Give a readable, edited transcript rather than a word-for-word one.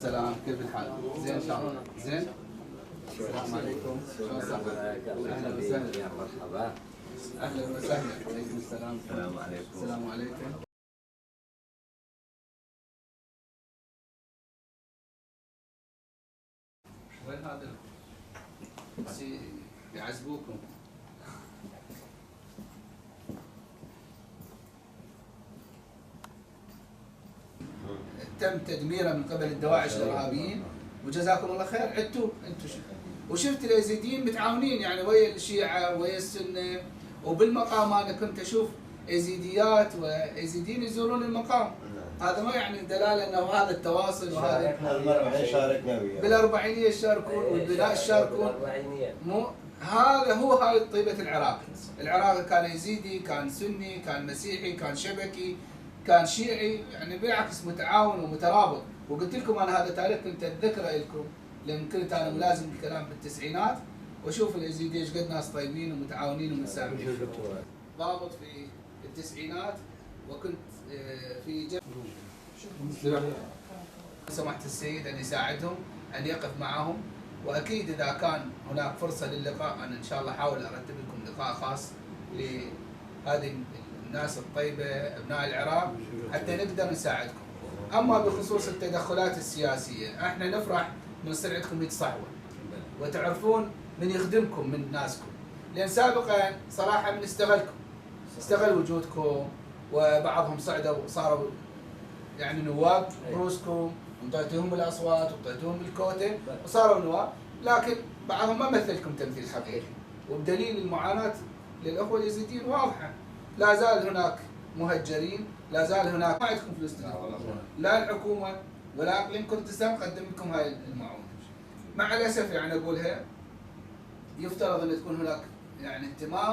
سلام، كيف الحال؟ زين ان شاء الله. زين؟ السلام عليكم. شلون صحتك؟ اهلا وسهلا. يا مرحبا. اهلا وسهلا. عليكم السلام. السلام عليكم. السلام عليكم. وين هذا؟ بس يعذبوكم. تم تدميره من قبل الدواعش الارهابيين وجزاكم الله خير. عدتوا انتم وشفت اليزيديين متعاونين يعني ويا الشيعه ويا السنه، وبالمقام انا كنت اشوف يزيديات ويزيديين يزورون المقام. هذا ما يعني دلاله انه هذا التواصل وهذا شاركنا وياه بالاربعينيه يشاركون والبناء يشاركون. مو هذا هاي طيبه العراق. العراق كان يزيدي، كان سني، كان مسيحي، كان شبكي، كان شيعي، يعني بالعكس متعاون ومترابط. وقلت لكم انا هذا تاريخ كنت اتذكره لكم لان كنت انا ملازم الكلام بالتسعينات واشوف اليزيدي ايش قد ناس طيبين ومتعاونين ومتسامحين. ضابط في التسعينات وكنت في سمحت السيد ان يساعدهم، ان يقف معهم، واكيد اذا كان هناك فرصه للقاء انا ان شاء الله احاول ارتب لكم لقاء خاص لهذه الناس الطيبه ابناء العراق حتى نقدر نساعدكم. اما بخصوص التدخلات السياسيه احنا نفرح من يصير عندكم هيك صحوه وتعرفون من يخدمكم من ناسكم، لان سابقا صراحه من استغل وجودكم وبعضهم صعدوا وصاروا يعني نواب روسكم وانطيتوهم الاصوات وانطيتوهم الكوته وصاروا نواب، لكن بعضهم ما مثلكم تمثيل حقيقي. وبدليل المعاناه للاخوه اليزيديين واضحه، لا زال هناك مهجرين، لا زال هناك ما عندكم فلوس لا الحكومه ولا اقليم كردستان قدم لكم هاي المعونه. مع الاسف يعني اقولها يفترض ان تكون هناك يعني اهتمام